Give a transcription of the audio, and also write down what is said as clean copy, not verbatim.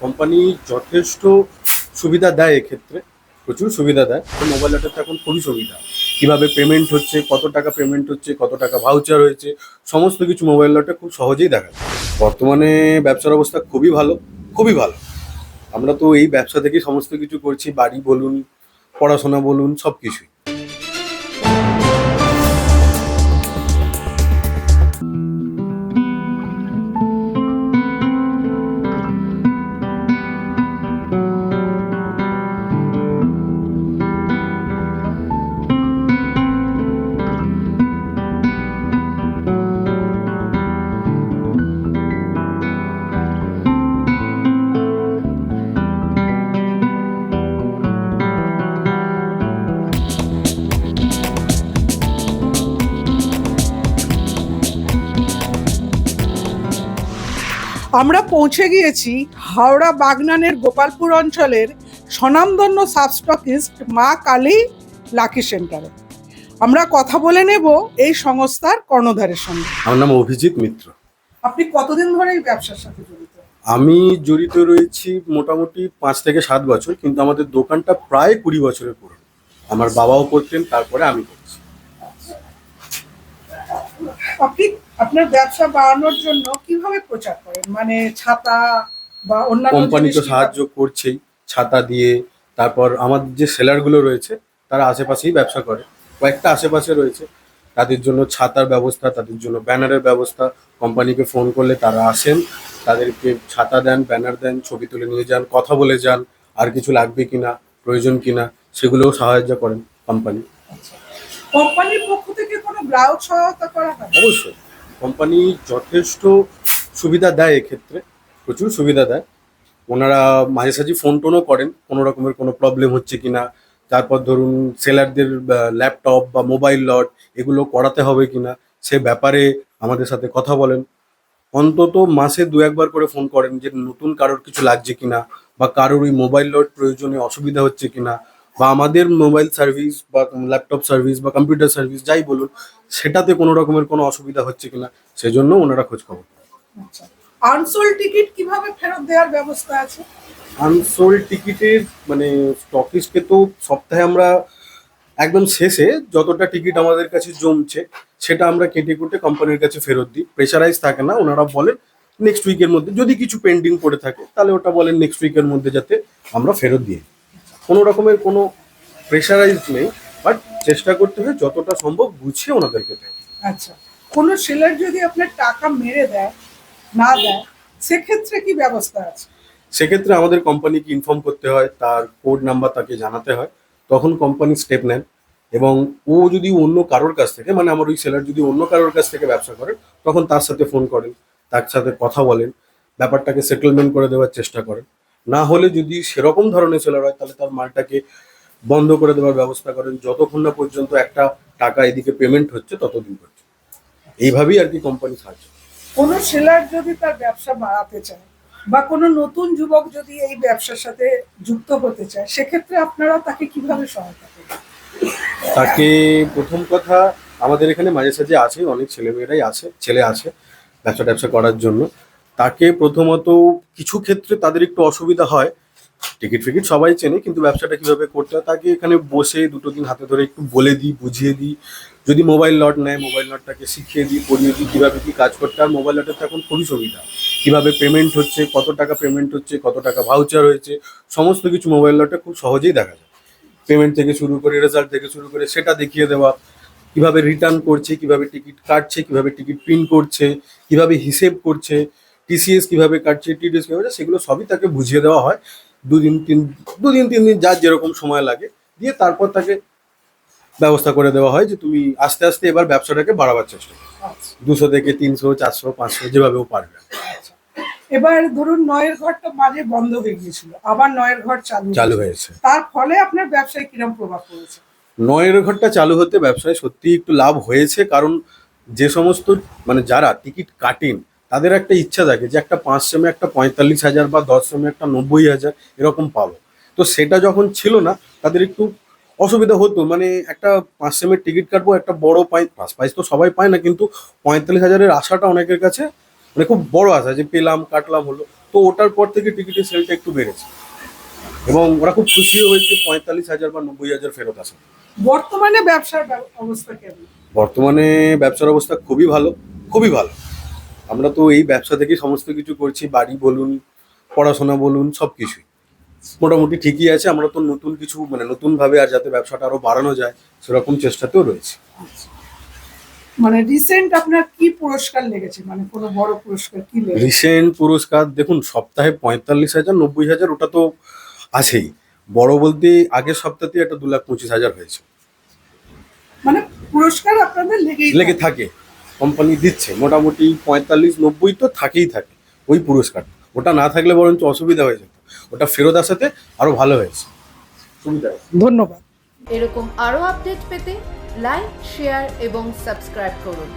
Company যথেষ্ট সুবিধা দেয় এক্ষেত্রে, প্রচুর সুবিধা দেয়। মোবাইল ডাটাতে এখন খুবই সুবিধা, কিভাবে পেমেন্ট হচ্ছে, কত টাকা পেমেন্ট হচ্ছে, কত টাকা ভাউচার হয়েছে, সমস্ত কিছু মোবাইল ডাটা খুব সহজেই দেখা যায়। বর্তমানে ব্যবসার অবস্থা খুবই ভালো, খুবই ভালো। আমরা তো এই ব্যবসা থেকেই সমস্ত কিছু করছি, বাড়ি বলুন, পড়াশোনা বলুন, সব কিছুই। আমরা পৌঁছে গিয়েছি হাওড়া বাগনানের গোপালপুর অঞ্চলের স্বনামধন্য সাবস্টকিস্ট মা কালী লাকি সেন্টারে। আমরা কথা বলে নেব এই সংস্থার কর্ণধারের সঙ্গে। আমার নাম অভিজিৎ মিত্র। আপনি কতদিন ধরে এই ব্যবসার সাথে জড়িত? আমি জড়িত রয়েছি মোটামুটি 5 থেকে 7 বছর, কিন্তু আমাদের দোকানটা প্রায় 20 বছরের পুরনো। আমার বাবাও করতেন, তারপরে আমি করছি। আপনি আপনার ব্যবসা বাড়ানোর জন্য কিভাবে প্রচার করেন? মানে ছাতা বা অন্যান্য কোম্পানি জিনিস তো কিভাবে? সাহায্য করছেই, ছাতা দিয়ে। তারপর আমাদের যে সেলারগুলো রয়েছে তারা আশেপাশেই ব্যবসা করে, কয়েকটা আশেপাশে রয়েছে, তাদের জন্য ছাতার ব্যবস্থা, তাদের জন্য ব্যানারের ব্যবস্থা। কোম্পানিকে ফোন করলে তারা আসেন, তাদেরকে ছাতা দেন, ব্যানার দেন, ছবি তুলে নিয়ে যান, কথা বলে যান, আর কিছু লাগবে কিনা, প্রয়োজন কিনা, সেগুলোও সাহায্য করেন কোম্পানি। কোম্পানির পক্ষ থেকে কোনো গ্রাহক সহায়তা করা হয়? অবশ্যই কোম্পানি যথেষ্ট সুবিধা দেয় এক্ষেত্রে, প্রচুর সুবিধা দেয়। ওনারা মাঝে সাঝে ফোন টোনও করেন কোনো রকমের কোনো প্রবলেম হচ্ছে কিনা। তারপর ধরুন সেলারদের ল্যাপটপ বা মোবাইল লট এগুলো করাতে হবে কিনা সে ব্যাপারে আমাদের সাথে কথা বলেন। অন্তত মাসে 2-1 বার করে ফোন করেন যে নতুন কারোর কিছু লাগছে কিনা, বা কারোর ওই মোবাইল লট প্রয়োজনে অসুবিধা হচ্ছে কিনা, বা আমাদের মোবাইল সার্ভিস বা ল্যাপটপ সার্ভিস বা কম্পিউটার সার্ভিস যাই বলুন, সেটাতে কোনো রকমের কোনো অসুবিধা হচ্ছে কিনা, সেজন্য ওনারা খোঁজ খবর। আচ্ছা, আনসোল্ড টিকিট কিভাবে ফেরত দেওয়ার ব্যবস্থা আছে? আনসোল্ড টিকিটের মানে স্টকিস্টকে তো সপ্তাহে আমরা একদম শেষে যতটা টিকিট আমাদের কাছে জমছে সেটা আমরা কেটে কুটে কোম্পানির কাছে ফেরত দিই। প্রেশারাইজ থাকে না, ওনারা বলেন নেক্সট উইকের মধ্যে, যদি কিছু পেন্ডিং পড়ে থাকে তাহলে ওটা বলেন নেক্সট উইকের মধ্যে যাতে আমরা ফেরত দিই। কোনো রকমের কোনো প্রেশারাইজ নেই, বাট চেষ্টা করতে হয় যতটা সম্ভব গুছিয়ে ওনাদেরকে দেয়। আচ্ছা, কোনো সেলার যদি আপনার টাকা মেরে দেয়, না দেয়, সেক্ষেত্রে কি ব্যবস্থা আছে? সেক্ষেত্রে আমাদের কোম্পানিকে ইনফর্ম করতে হয়, তার কোড নাম্বার তাকে জানাতে হয়, তখন কোম্পানি স্টেপ নেন। এবং ও যদি অন্য কারোর কাছ থেকে, মানে আমার ওই সেলার যদি অন্য কারোর কাছ থেকে ব্যবসা করেন, তখন তার সাথে ফোন করেন, তার সাথে কথা বলেন, ব্যাপারটাকে সেটেলমেন্ট করে দেওয়ার চেষ্টা করেন। না হলে যদি সেরকম ধরনের সেলার হয় তাহলে তার মালটাকে বন্ধ করে দেওয়ার ব্যবস্থা করেন, যতক্ষণ না পর্যন্ত একটা টাকা এদিকে পেমেন্ট হচ্ছে ততদিন পর্যন্ত। এইভাবেই আর কি কোম্পানি সাহায্য। কোনো সেলার যদি তার ব্যবসা বাড়াতে চায় বা কোনো নতুন যুবক যদি এই ব্যবসার সাথে যুক্ত হতে চায়, সেক্ষেত্রে আপনারা তাকে কিভাবে সহায়তা করেন? তাকে প্রথম কথা, আমাদের এখানে মাঝে সাঝে আছে, অনেক ছেলেমেয়েরাই আছে, ছেলে আছে ব্যবসা ট্যাবসা করার জন্য। তাকে প্রথমত কিছু ক্ষেত্রে তাদের একটু অসুবিধা হয়, টিকিট ফিকিট সবাই চেনে, কিন্তু ব্যবসাটা কিভাবে করতে হয় তাকে এখানে বসে 2-3 হাতে ধরে একটু বলে দিই, বুঝিয়ে দিই। যদি মোবাইল লট নেয়, মোবাইল লটটাকে শিখিয়ে দিই, পড়িয়ে দিই কীভাবে কী কাজ করতে হয়। মোবাইল লটের তো এখন খুবই সুবিধা, কীভাবে পেমেন্ট হচ্ছে, কত টাকা পেমেন্ট হচ্ছে, কত টাকা ভাউচার হয়েছে, সমস্ত কিছু মোবাইল লটে খুব সহজেই দেখা যায়। পেমেন্ট থেকে শুরু করে, রেজাল্ট থেকে শুরু করে সেটা দেখিয়ে দেওয়া, কিভাবে রিটার্ন করছে, কিভাবে টিকিট কাটছে, কিভাবে টিকিট প্রিন্ট করছে, কিভাবে হিসেব করছে, টিসিএস কিভাবে কাটছে, টিডিএস কিভাবে, সেগুলো সবই তাকে বুঝিয়ে দেওয়া হয়। 2-3 দিন যার যেরকম সময় লাগে দিয়ে তারপর তাকে ব্যবস্থা করে দেওয়া হয় যে তুমি আস্তে আস্তে এবার ব্যবসাটাকে বাড়াবার চেষ্টা করো। আচ্ছা, 200 থেকে 300, 400, 500 যেভাবেও পারবে। আচ্ছা। এবার ধরুন নয়ের ঘরটা মাঝে বন্ধ হয়ে গিয়েছিল, আবার নয়ের ঘর চালু হয়েছে। তার ফলে আপনার ব্যবসায় কিরকম প্রভাব পড়েছে? নয়ের ঘরটা চালু হতে ব্যবসায় সত্যি একটু লাভ হয়েছে, কারণ যে সমস্ত মানে যারা টিকিট কাটেন তাদের একটা ইচ্ছা থাকে যে একটা 5 সেমে একটা 45,000 বা 10 সেমে একটা 90,000 এরকম পাবো। তো সেটা যখন ছিল না তাদের একটু অসুবিধা হতো, মানে একটা 5 সেমের টিকিট কাটবো, একটা বড় পাই, ফার্স্ট প্রাইজ তো সবাই পায় না, কিন্তু 45,000-এর আশাটা অনেকের কাছে মানে খুব বড় আশা যে পেলাম কাটলাম হলো, তো ওটার পর থেকে টিকিটের সেলটা একটু বেড়েছে এবং ওরা খুব খুশিও হয়েছে। 45,000 বা 90,000 ফেরত আসে। বর্তমানে ব্যবসার অবস্থা কেমন? বর্তমানে ব্যবসার অবস্থা খুবই ভালো, খুবই ভালো। আমরা তো এই ব্যবসা থেকেই সমস্ত কিছু করছি, বাড়ি বলুন, পড়াশোনা বলুন, সব কিছুই মোটামুটি ঠিকই আছে। আমরা তো নতুন কিছু মানে নতুনভাবে আর যাতে ব্যবসাটা আরো বাড়ানো যায় সেরকম চেষ্টাতেও রয়েছে। মানে রিসেন্ট আপনার কি পুরস্কার লেগেছে, মানে কোনো বড় পুরস্কার কি লেগেছে? রিসেন্ট পুরস্কার দেখুন, সপ্তাহে 45,000 90,000 ওটা তো আছেই। বড় বলতে আগের সপ্তাহতে একটা 2,25,000 হয়েছে। মানে পুরস্কার আপনাদের লেগে থাকে, কোম্পানি দিচ্ছে মোটামুটি 45-90 তো থাকেই থাকে ওই পুরস্কার। ওটা না থাকলে বরঞ্চ অসুবিধা হয়ে যেত, ওটা ফেরত আসাতে আরো ভালো হয়েছে, সুবিধা হয়েছে। ধন্যবাদ। এরকম আরও আপডেট পেতে লাইক, শেয়ার এবং সাবস্ক্রাইব করুন।